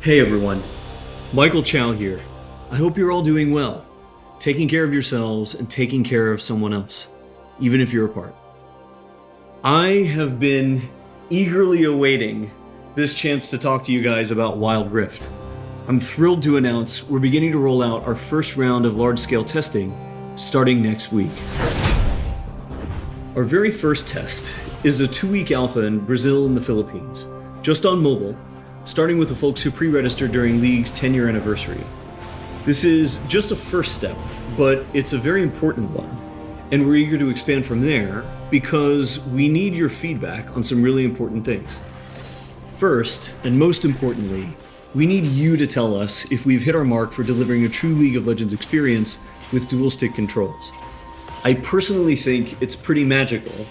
Hey everyone, Michael Chow here. I hope you're all doing well, taking care of yourselves and taking care of someone else, even if you're apart. I have been eagerly awaiting this chance to talk to you guys about Wild Rift. I'm thrilled to announce we're beginning to roll out our first round of large-scale testing starting next week. Our very first test is a 2-week alpha in Brazil and the Philippines, just on mobile, starting with the folks who pre-registered during League's 10-year anniversary. This is just a first step, but it's a very important one, and we're eager to expand from there because we need your feedback on some really important things. First, and most importantly, we need you to tell us if we've hit our mark for delivering a true League of Legends experience with dual-stick controls. I personally think it's pretty magical,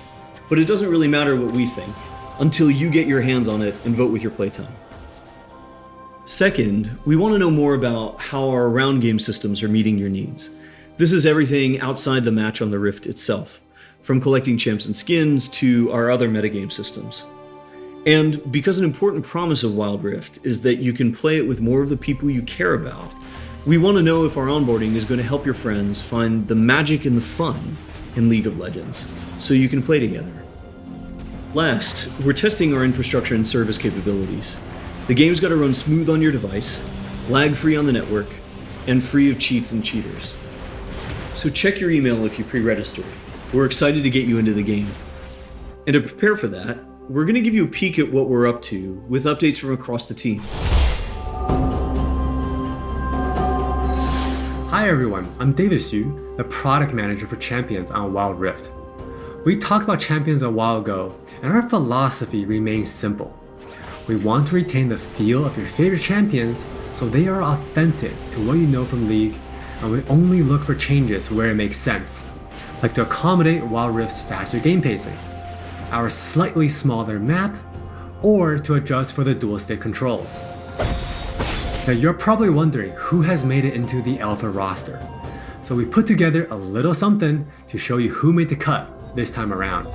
but it doesn't really matter what we think until you get your hands on it and vote with your playtime. Second, we want to know more about how our round game systems are meeting your needs. This is everything outside the match on the Rift itself, from collecting champs and skins to our other metagame systems. And because an important promise of Wild Rift is that you can play it with more of the people you care about, we want to know if our onboarding is going to help your friends find the magic and the fun in League of Legends, so you can play together. Last, we're testing our infrastructure and service capabilities. The game's got to run smooth on your device, lag-free on the network, and free of cheats and cheaters. So check your email if you pre-registered. We're excited to get you into the game. And to prepare for that, we're going to give you a peek at what we're up to with updates from across the team. Hi everyone, I'm David Xu, the product manager for Champions on Wild Rift. We talked about Champions a while ago, and our philosophy remains simple. We want to retain the feel of your favorite champions so they are authentic to what you know from League, and we only look for changes where it makes sense, like to accommodate Wild Rift's faster game pacing, our slightly smaller map, or to adjust for the dual stick controls. Now you're probably wondering who has made it into the alpha roster, so we put together a little something to show you who made the cut this time around.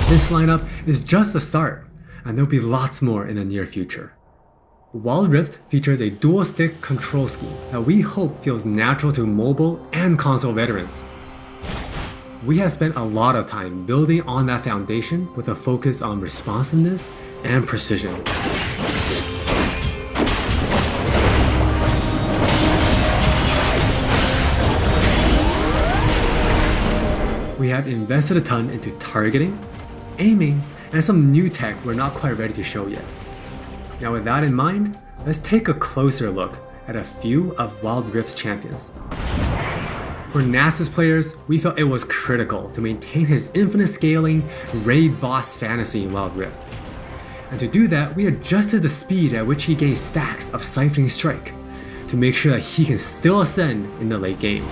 This lineup is just the start, and there'll be lots more in the near future. Wild Rift features a dual-stick control scheme that we hope feels natural to mobile and console veterans. We have spent a lot of time building on that foundation with a focus on responsiveness and precision. We have invested a ton into targeting, aiming, and some new tech we're not quite ready to show yet. Now with that in mind, let's take a closer look at a few of Wild Rift's champions. For Nasus players, we felt it was critical to maintain his infinite scaling raid boss fantasy in Wild Rift. And to do that, we adjusted the speed at which he gained stacks of Siphoning Strike, to make sure that he can still ascend in the late game.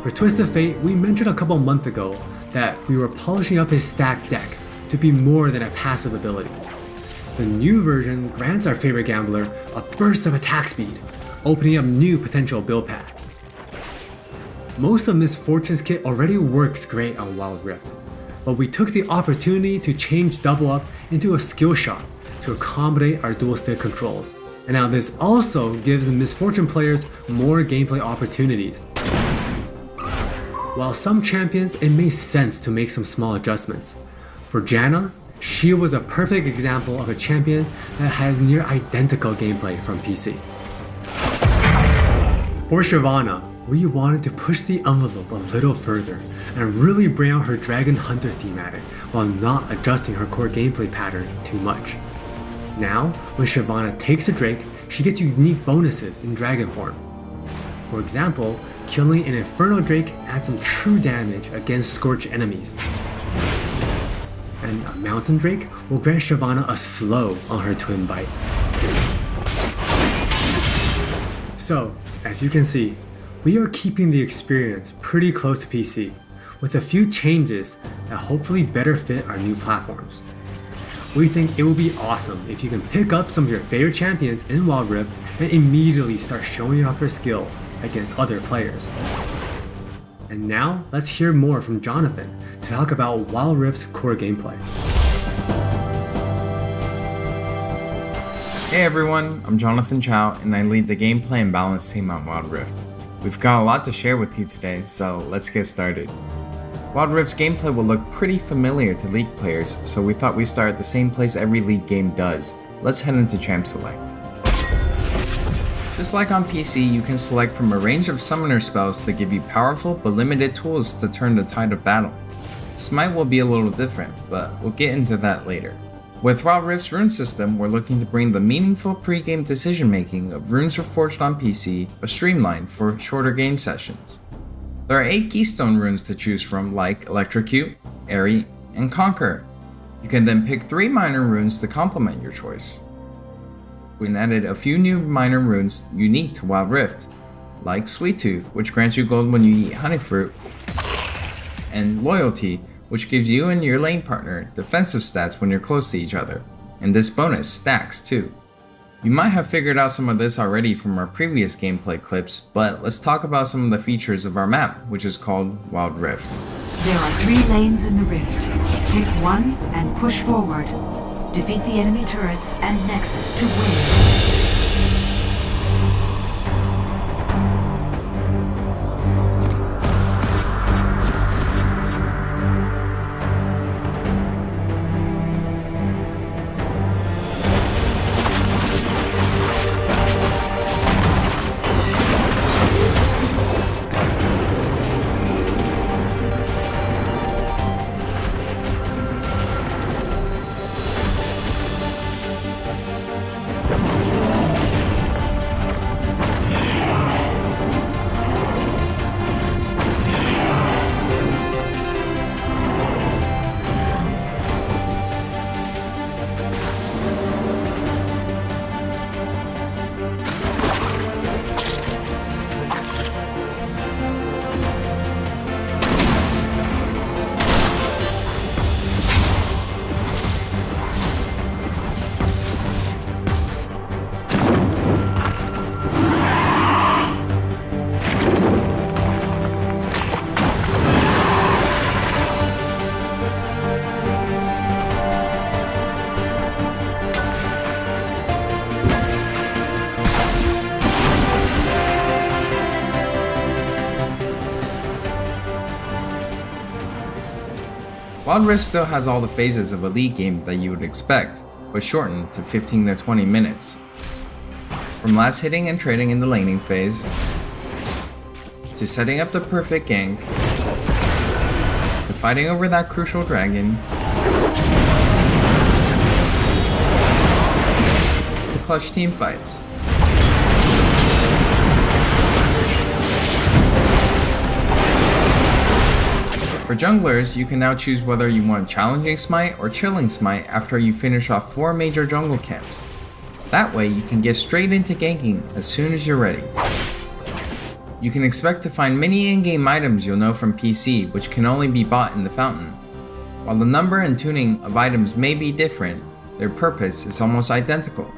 For Twist of Fate, we mentioned a couple months ago that we were polishing up his stacked deck to be more than a passive ability. The new version grants our favorite gambler a burst of attack speed, opening up new potential build paths. Most of Miss Fortune's kit already works great on Wild Rift, but we took the opportunity to change Double Up into a skill shot to accommodate our dual stick controls. And now this also gives the Miss Fortune players more gameplay opportunities. While some champions, it made sense to make some small adjustments. For Janna, she was a perfect example of a champion that has near identical gameplay from PC. For Shyvana, we wanted to push the envelope a little further and really bring out her Dragon Hunter thematic while not adjusting her core gameplay pattern too much. Now, when Shyvana takes a Drake, she gets unique bonuses in Dragon form. For example, killing an Inferno Drake adds some true damage against Scorch enemies. And a Mountain Drake will grant Shyvana a slow on her Twin Bite. So, as you can see, we are keeping the experience pretty close to PC, with a few changes that hopefully better fit our new platforms. We think it will be awesome if you can pick up some of your favorite champions in Wild Rift and immediately start showing off your skills against other players. And now, let's hear more from Jonathan to talk about Wild Rift's core gameplay. Hey everyone, I'm Jonathan Chow and I lead the gameplay and balance team on Wild Rift. We've got a lot to share with you today, so let's get started. Wild Rift's gameplay will look pretty familiar to League players, so we thought we'd start at the same place every League game does. Let's head into Champ Select. Just like on PC, you can select from a range of summoner spells that give you powerful but limited tools to turn the tide of battle. Smite will be a little different, but we'll get into that later. With Wild Rift's rune system, we're looking to bring the meaningful pre-game decision making of runes reforged on PC, but streamlined for shorter game sessions. There are 8 keystone runes to choose from, like Electrocute, Airy, and Conquer. You can then pick 3 minor runes to complement your choice. We added a few new minor runes unique to Wild Rift, like Sweet Tooth, which grants you gold when you eat honey fruit, and Loyalty, which gives you and your lane partner defensive stats when you're close to each other, and this bonus stacks too. You might have figured out some of this already from our previous gameplay clips, but let's talk about some of the features of our map, which is called Wild Rift. There are 3 lanes in the rift. Pick one and push forward. Defeat the enemy turrets and Nexus to win. Wild Rift still has all the phases of a League game that you would expect, but shortened to 15 to 20 minutes. From last hitting and trading in the laning phase, to setting up the perfect gank, to fighting over that crucial dragon, to clutch team fights. For junglers, you can now choose whether you want Challenging Smite or Chilling Smite after you finish off 4 major jungle camps. That way you can get straight into ganking as soon as you're ready. You can expect to find many in-game items you'll know from PC, which can only be bought in the fountain. While the number and tuning of items may be different, their purpose is almost identical.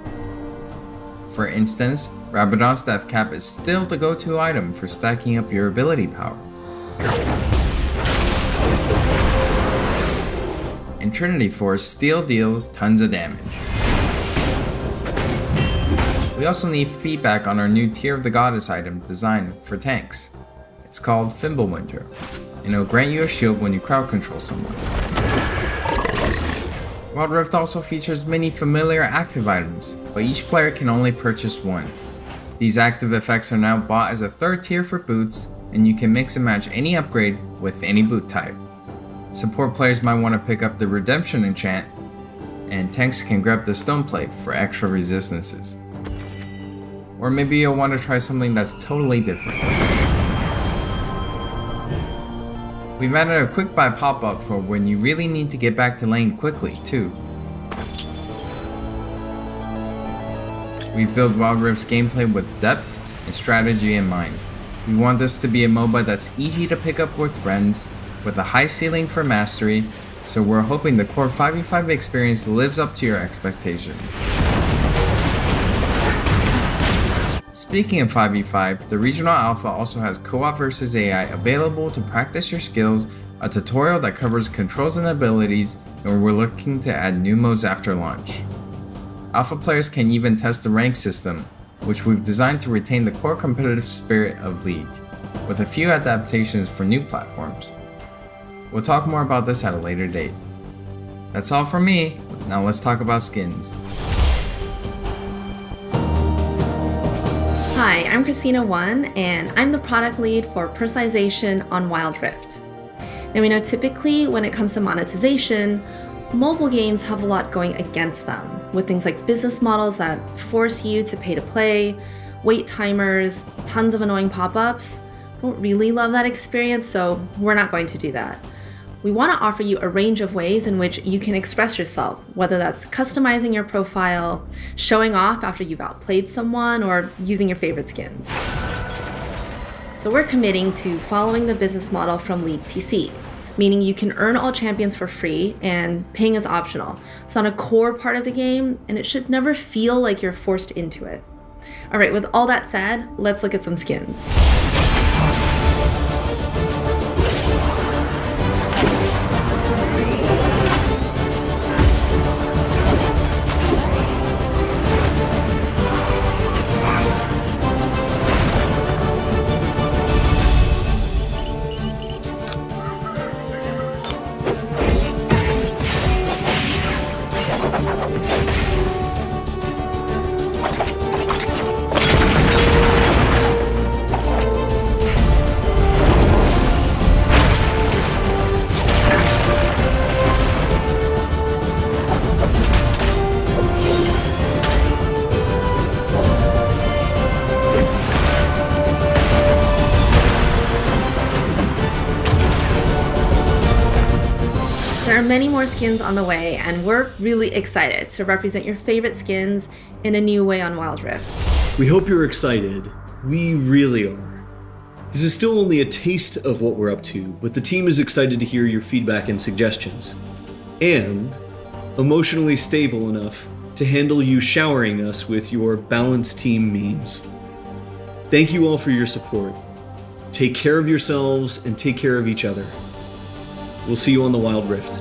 For instance, Rabadon's Death Cap is still the go-to item for stacking up your ability power. And Trinity Force still deals tons of damage. We also need feedback on our new Tear of the Goddess item designed for tanks. It's called Fimbulwinter, and it'll grant you a shield when you crowd control someone. Wild Rift also features many familiar active items, but each player can only purchase one. These active effects are now bought as a third tier for boots, and you can mix and match any upgrade with any boot type. Support players might want to pick up the Redemption enchant, and tanks can grab the Stone Plate for extra resistances. Or maybe you'll want to try something that's totally different. We've added a quick buy pop-up for when you really need to get back to lane quickly too. We've built Wild Rift's gameplay with depth and strategy in mind. We want this to be a MOBA that's easy to pick up with friends, with a high ceiling for mastery, so we're hoping the core 5v5 experience lives up to your expectations. Speaking of 5v5, the Regional Alpha also has co-op versus AI available to practice your skills, a tutorial that covers controls and abilities, and we're looking to add new modes after launch. Alpha players can even test the rank system, which we've designed to retain the core competitive spirit of League, with a few adaptations for new platforms. We'll talk more about this at a later date. That's all from me, now let's talk about skins. Hi, I'm Christina1, and I'm the product lead for personalization on Wild Rift. Now we know typically when it comes to monetization, mobile games have a lot going against them, with things like business models that force you to pay to play, wait timers, tons of annoying pop-ups. I don't really love that experience, so we're not going to do that. We want to offer you a range of ways in which you can express yourself, whether that's customizing your profile, showing off after you've outplayed someone, or using your favorite skins. So we're committing to following the business model from League PC, meaning you can earn all champions for free and paying is optional. It's not a core part of the game, and it should never feel like you're forced into it. All right, with all that said, let's look at some skins. There are many more skins on the way, and we're really excited to represent your favorite skins in a new way on Wild Rift. We hope you're excited. We really are. This is still only a taste of what we're up to, but the team is excited to hear your feedback and suggestions. And emotionally stable enough to handle you showering us with your balanced team memes. Thank you all for your support. Take care of yourselves and take care of each other. We'll see you on the Wild Rift.